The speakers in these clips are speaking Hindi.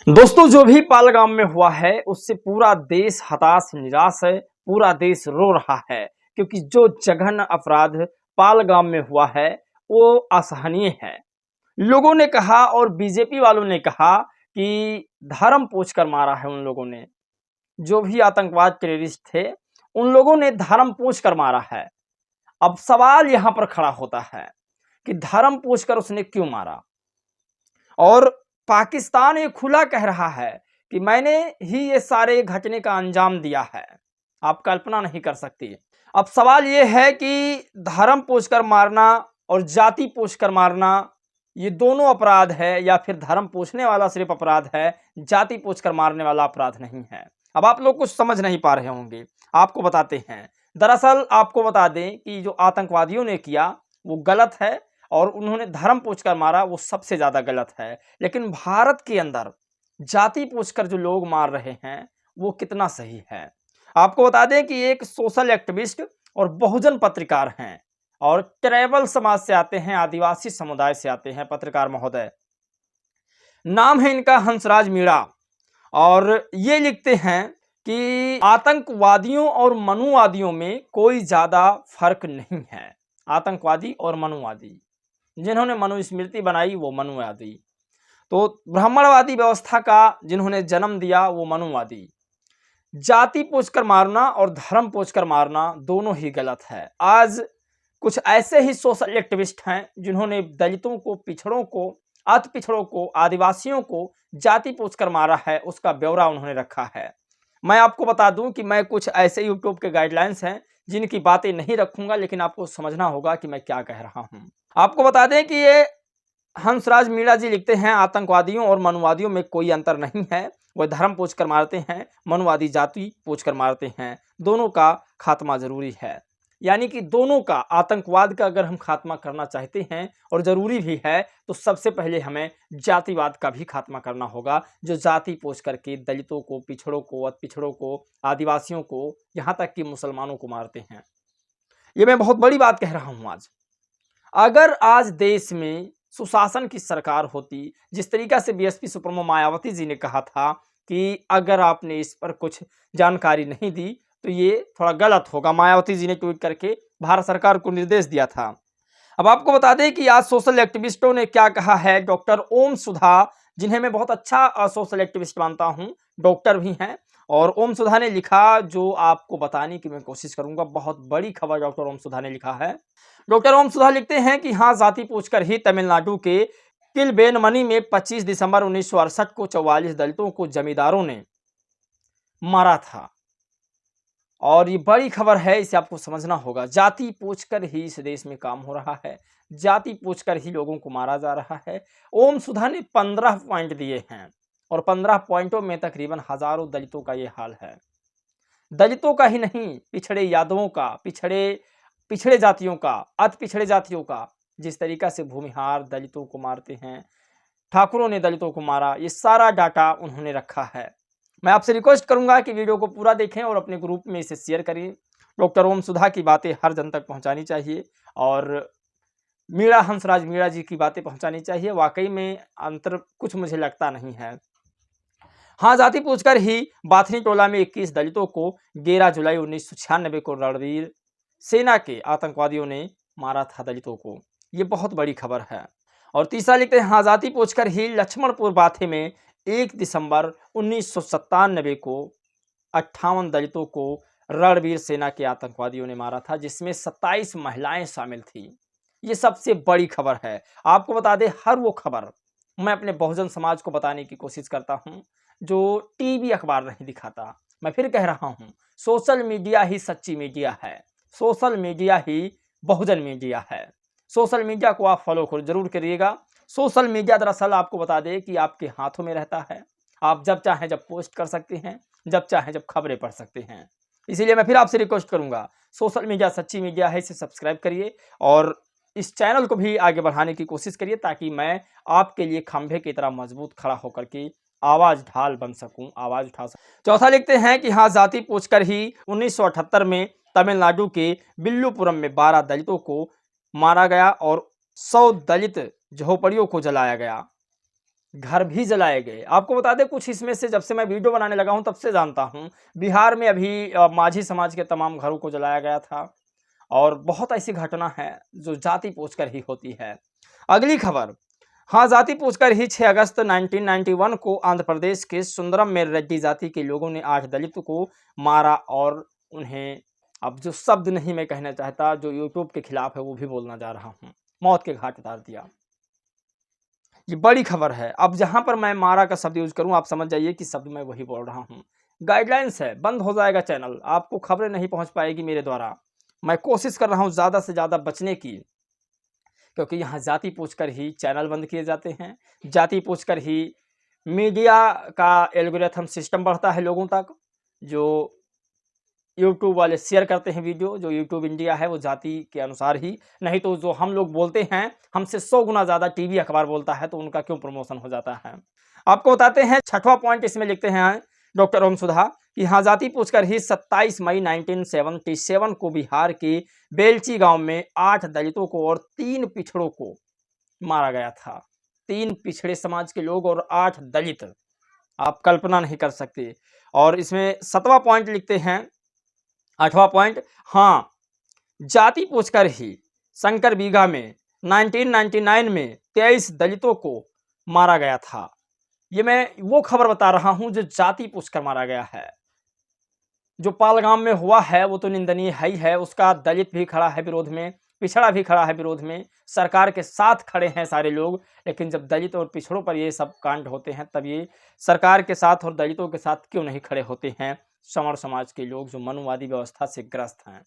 दोस्तों, जो भी पहलगाम में हुआ है उससे पूरा देश हताश निराश है। पूरा देश रो रहा है क्योंकि जो जघन्य अपराध पहलगाम में हुआ है वो असहनीय है। लोगों ने कहा और बीजेपी वालों ने कहा कि धर्म पूछ कर मारा है। उन लोगों ने, जो भी आतंकवाद टेररिस्ट थे, उन लोगों ने धर्म पूछ कर मारा है। अब सवाल यहाँ पर खड़ा होता है कि धर्म पूछ कर उसने क्यों मारा। और पाकिस्तान ये खुला कह रहा है कि मैंने ही ये सारे घटने का अंजाम दिया है। आप कल्पना नहीं कर सकती। अब सवाल ये है कि धर्म पूछकर मारना और जाति पूछकर मारना ये दोनों अपराध है या फिर धर्म पूछने वाला सिर्फ अपराध है, जाति पूछकर मारने वाला अपराध नहीं है। अब आप लोग कुछ समझ नहीं पा रहे होंगे, आपको बताते हैं। दरअसल आपको बता दें कि जो आतंकवादियों ने किया वो गलत है और उन्होंने धर्म पूछकर मारा वो सबसे ज्यादा गलत है। लेकिन भारत के अंदर जाति पूछकर जो लोग मार रहे हैं वो कितना सही है। आपको बता दें कि एक सोशल एक्टिविस्ट और बहुजन पत्रकार हैं और ट्राइबल समाज से आते हैं, आदिवासी समुदाय से आते हैं पत्रकार महोदय। नाम है इनका हंसराज मीणा और ये लिखते हैं कि आतंकवादियों और मनुवादियों में कोई ज्यादा फर्क नहीं है। आतंकवादी और मनुवादी, जिन्होंने मनुस्मृति बनाई वो मनुवादी, तो ब्राह्मणवादी व्यवस्था का जिन्होंने जन्म दिया वो मनुवादी। जाति पूछकर मारना और धर्म पूछकर मारना दोनों ही गलत है। आज कुछ ऐसे ही सोशल एक्टिविस्ट हैं जिन्होंने दलितों को, पिछड़ों को, अति पिछड़ों को, आदिवासियों को जाति पूछकर मारा है, उसका ब्यौरा उन्होंने रखा है। मैं आपको बता दूं कि मैं कुछ ऐसे यूट्यूब के गाइडलाइंस हैं जिनकी बातें नहीं रखूंगा, लेकिन आपको समझना होगा कि मैं क्या कह रहा हूं। आपको बता दें कि ये हंसराज मीणा जी लिखते हैं आतंकवादियों और मनुवादियों में कोई अंतर नहीं है। वह धर्म पूछकर मारते हैं, मनुवादी जाति पूछकर मारते हैं। दोनों का खात्मा जरूरी है। यानी कि दोनों का, आतंकवाद का अगर हम खात्मा करना चाहते हैं और जरूरी भी है तो सबसे पहले हमें जातिवाद का भी खात्मा करना होगा, जो जाति पूछ करके दलितों को, पिछड़ों को, अति पिछड़ों को, आदिवासियों को, यहाँ तक कि मुसलमानों को मारते हैं। ये मैं बहुत बड़ी बात कह रहा हूँ। आज अगर आज देश में सुशासन की सरकार होती, जिस तरीका से बीएसपी सुप्रीमो मायावती जी ने कहा था कि अगर आपने इस पर कुछ जानकारी नहीं दी तो ये थोड़ा गलत होगा, मायावती जी ने ट्वीट करके भारत सरकार को निर्देश दिया था। अब आपको बता दें कि आज सोशल एक्टिविस्टों ने क्या कहा है। डॉक्टर ओम सुधा, जिन्हें मैं बहुत अच्छा सोशल एक्टिविस्ट मानता हूं, डॉक्टर भी हैं, और ओम सुधा ने लिखा, जो आपको बताने की मैं कोशिश करूंगा। बहुत बड़ी खबर डॉक्टर ओम सुधा ने लिखा है। डॉक्टर ओम सुधा लिखते हैं कि हाँ, जाति पूछकर ही तमिलनाडु के किलबेनमनी में 25 दिसंबर 1968 को 44 दलितों को जमींदारों ने मारा था। और ये बड़ी खबर है, इसे आपको समझना होगा। जाति पूछकर ही इस देश में काम हो रहा है, जाति पूछकर ही लोगों को मारा जा रहा है। ओम सुधा ने 15 पॉइंट दिए हैं और 15 पॉइंटों में तकरीबन हजारों दलितों का ये हाल है। दलितों का ही नहीं, पिछड़े यादवों का, पिछड़े जातियों का, अति पिछड़े जातियों का, जिस तरीका से भूमिहार दलितों को मारते हैं, ठाकुरों ने दलितों को मारा, ये सारा डाटा उन्होंने रखा है। मैं आपसे रिक्वेस्ट करूंगा कि वीडियो को पूरा देखें और अपने ग्रुप में इसे शेयर करें। डॉक्टर ओम सुधा की बातें हर जन तक पहुंचानी चाहिए और मीणा, हंसराज मीणा जी की बातें पहुंचानी चाहिए। वाकई में अंतर कुछ मुझे लगता नहीं है। हाँ, जाति पूछकर ही बाथनी टोला में 21 दलितों को 11 जुलाई 1996 को रणवीर सेना के आतंकवादियों ने मारा था दलितों को। ये बहुत बड़ी खबर है। और तीसरा लिखते हैं, हाँ, जाति पूछकर ही लक्ष्मणपुर बाथे में 1 दिसंबर 1997 को 58 दलितों को रणवीर सेना के आतंकवादियों ने मारा था, जिसमें 27 महिलाएं शामिल थी। ये सबसे बड़ी खबर है। आपको बता दें, हर वो खबर मैं अपने बहुजन समाज को बताने की कोशिश करता हूं जो टीवी अखबार नहीं दिखाता। मैं फिर कह रहा हूं, सोशल मीडिया ही सच्ची मीडिया है, सोशल मीडिया ही बहुजन मीडिया है। सोशल मीडिया को आप फॉलो जरूर करिएगा। सोशल मीडिया दरअसल आपको बता दें कि आपके हाथों में रहता है। आप जब चाहें जब पोस्ट कर सकते हैं, जब चाहें जब खबरें पढ़ सकते हैं। इसीलिए मैं फिर आपसे रिक्वेस्ट करूंगा, सोशल मीडिया सच्ची मीडिया है, इसे सब्सक्राइब करिए और इस चैनल को भी आगे बढ़ाने की कोशिश करिए, ताकि मैं आपके लिए खंभे की तरह मजबूत खड़ा होकर के आवाज ढाल बन सकूं, आवाज उठा सकूं। चौथा लिखते हैं कि हाँ, जाति पूछकर ही 1978 में तमिलनाडु के विल्लुपुरम में 12 दलितों को मारा गया और 100 दलित झोपड़ियों को जलाया गया। घर भी जलाए गए। आपको बता दें कुछ इसमें से, जब से मैं वीडियो बनाने लगा हूं तब से जानता हूं, बिहार में अभी माझी समाज के तमाम घरों को जलाया गया था। और बहुत ऐसी घटना है जो जाति पूछकर ही होती है। अगली खबर, हाँ, जाति पूछकर ही 6 अगस्त 1991 को आंध्र प्रदेश के सुंदरम में रेड्डी जाति के लोगों ने 8 दलितों को मारा और उन्हें, अब जो शब्द नहीं मैं कहना चाहता, जो यूट्यूब के खिलाफ है वो भी बोलना जा रहा हूं, मौत के घाट उतार दिया। ये बड़ी खबर है। अब जहां पर मैं मारा का शब्द यूज करूं, आप समझ जाइए कि शब्द मैं वही बोल रहा हूं। गाइडलाइंस है, बंद हो जाएगा चैनल, आपको खबरें नहीं पहुंच पाएगी मेरे द्वारा। मैं कोशिश कर रहा हूं ज़्यादा से ज़्यादा बचने की, क्योंकि यहाँ जाति पूछकर ही चैनल बंद किए जाते हैं, जाति पूछकर ही मीडिया का एल्गोरिथम सिस्टम बढ़ता है लोगों तक। जो यूट्यूब वाले शेयर करते हैं वीडियो, जो यूट्यूब इंडिया है वो जाति के अनुसार ही, नहीं तो जो हम लोग बोलते हैं हमसे 100 गुना ज़्यादा टीवी अखबार बोलता है, तो उनका क्यों प्रमोशन हो जाता है। आपको बताते हैं 6वां पॉइंट, इसमें लिखते हैं डॉक्टर ओम सुधा कि हाँ, जाति पूछकर ही 27 मई 1977 को बिहार के बेलची गांव में 8 दलितों को और 3 पिछड़ों को मारा गया था। 3 पिछड़े समाज के लोग और 8 दलित, आप कल्पना नहीं कर सकते। और इसमें 7वां पॉइंट लिखते हैं, 8वां पॉइंट, हाँ, जाति पूछकर ही शंकर बीघा में 1999 में 23 दलितों को मारा गया था। ये मैं वो खबर बता रहा हूं जो जाति पूछकर मारा गया है। जो पालगाम में हुआ है वो तो निंदनीय है ही है, उसका दलित भी खड़ा है विरोध में, पिछड़ा भी खड़ा है विरोध में, सरकार के साथ खड़े हैं सारे लोग। लेकिन जब दलित और पिछड़ों पर ये सब कांड होते हैं तब ये सरकार के साथ और दलितों के साथ क्यों नहीं खड़े होते हैं समर समाज के लोग, जो मनुवादी व्यवस्था से ग्रस्त हैं।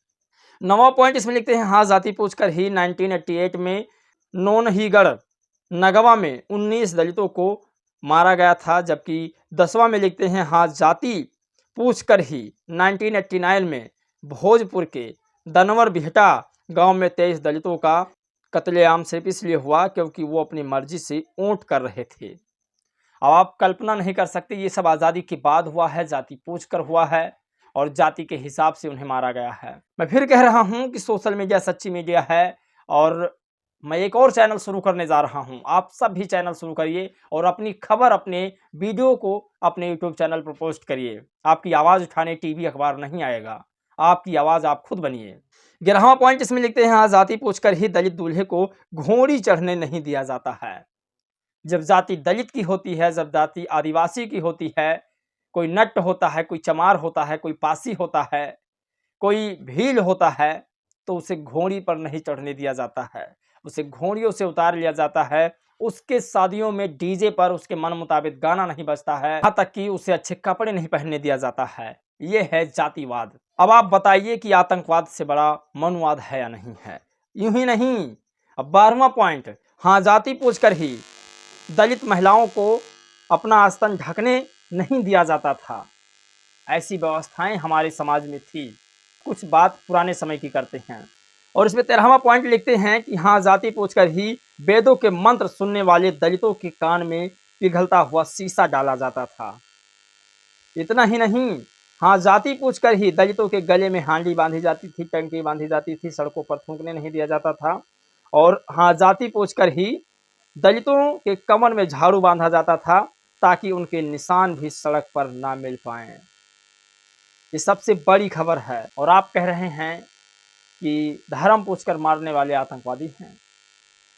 9वां पॉइंट इसमें लिखते हैं, हाँ, जाति पूछकर ही 1988 में नोनहीगढ़ नगवा में 19 दलितों को मारा गया था। जबकि 10वां में लिखते हैं, हाँ, जाति पूछकर ही 1989 में भोजपुर के दनवर बिहटा गांव में 23 दलितों का कत्लेआम सिर्फ इसलिए हुआ क्योंकि वो अपनी मर्जी से ऊँट कर रहे थे। अब आप कल्पना नहीं कर सकते, ये सब आज़ादी के बाद हुआ है, जाति पूछकर हुआ है और जाति के हिसाब से उन्हें मारा गया है। मैं फिर कह रहा हूं कि सोशल मीडिया सच्ची मीडिया है और मैं एक और चैनल शुरू करने जा रहा हूं। आप सब भी चैनल शुरू करिए और अपनी खबर, अपने वीडियो को अपने यूट्यूब चैनल पर पोस्ट करिए। आपकी आवाज़ उठाने टीवी अखबार नहीं आएगा, आपकी आवाज़ आप खुद बनिए। 11वां पॉइंट इसमें लिखते हैं, हाँ, जाति पूछकर ही दलित दूल्हे को घोड़ी चढ़ने नहीं दिया जाता है। जब जाति दलित की होती है, जब जाति आदिवासी की होती है, कोई नट होता है, कोई चमार होता है, कोई पासी होता है, कोई भील होता है, तो उसे घोड़ी पर नहीं चढ़ने दिया जाता है, उसे घोड़ियों से उतार लिया जाता है। उसके शादियों में डीजे पर उसके मन मुताबिक गाना नहीं बजता है, यहाँ तक कि उसे अच्छे कपड़े नहीं पहनने दिया जाता है। ये है जातिवाद। अब आप बताइए कि आतंकवाद से बड़ा मनुवाद है या नहीं है। यूं ही नहीं, अब 12वां पॉइंट, हाँ, जाति पूछकर ही दलित महिलाओं को अपना स्तन ढकने नहीं दिया जाता था। ऐसी व्यवस्थाएं हमारे समाज में थी। कुछ बात पुराने समय की करते हैं। और इसमें 13वां पॉइंट लिखते हैं कि हाँ, जाति पूछकर ही वेदों के मंत्र सुनने वाले दलितों के कान में पिघलता हुआ शीशा डाला जाता था। इतना ही नहीं, हाँ, जाति पूछकर ही दलितों के गले में हांडी बांधी जाती थी, टंकी बांधी जाती थी, सड़कों पर थूकने नहीं दिया जाता था। और हाँ, जाति पूछकर ही दलितों के कमर में झाड़ू बांधा जाता था ताकि उनके निशान भी सड़क पर ना मिल पाएं। ये सबसे बड़ी खबर है। और आप कह रहे हैं कि धर्म पूछकर मारने वाले आतंकवादी हैं।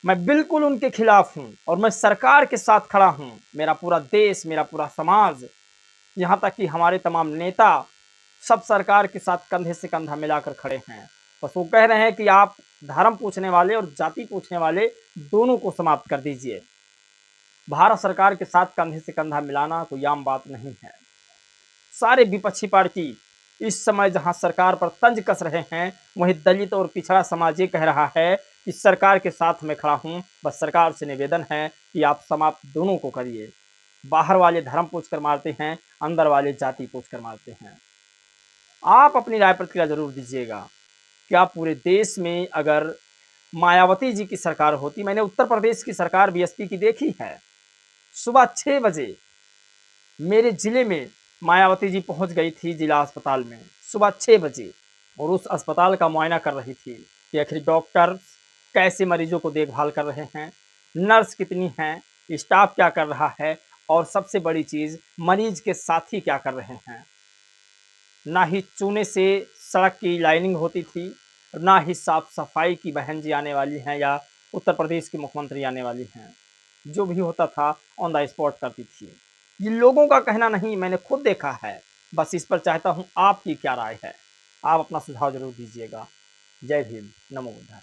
मैं बिल्कुल उनके खिलाफ हूं और मैं सरकार के साथ खड़ा हूं। मेरा पूरा देश, मेरा पूरा समाज, यहाँ तक कि हमारे तमाम नेता सब सरकार के साथ कंधे से कंधा मिलाकर खड़े हैं। बस वो कह रहे हैं कि आप धर्म पूछने वाले और जाति पूछने वाले दोनों को समाप्त कर दीजिए। भारत सरकार के साथ कंधे से कंधा मिलाना कोई आम बात नहीं है। सारे विपक्षी पार्टी इस समय जहां सरकार पर तंज कस रहे हैं, वहीं दलित और पिछड़ा समाज ये कह रहा है कि सरकार के साथ मैं खड़ा हूं। बस सरकार से निवेदन है कि आप समाप्त दोनों को करिए। बाहर वाले धर्म पूछकर मारते हैं, अंदर वाले जाति पूछकर मारते हैं। आप अपनी राय प्रतिक्रिया जरूर दीजिएगा। क्या पूरे देश में अगर मायावती जी की सरकार होती, मैंने उत्तर प्रदेश की सरकार बीएसपी की देखी है, सुबह 6 बजे मेरे जिले में मायावती जी पहुंच गई थी जिला अस्पताल में, सुबह 6 बजे, और उस अस्पताल का मुआयना कर रही थी कि आखिर डॉक्टर कैसे मरीजों को देखभाल कर रहे हैं, नर्स कितनी हैं, स्टाफ क्या कर रहा है, और सबसे बड़ी चीज़ मरीज के साथी क्या कर रहे हैं। ना ही चूने से सड़क की लाइनिंग होती थी, ना ही साफ सफाई की बहन जी आने वाली हैं या उत्तर प्रदेश की मुख्यमंत्री आने वाली हैं। जो भी होता था ऑन द स्पॉट करती थी। ये लोगों का कहना नहीं, मैंने खुद देखा है। बस इस पर चाहता हूँ आपकी क्या राय है। आप अपना सुझाव जरूर दीजिएगा। जय भीम, नमो बुद्धाय।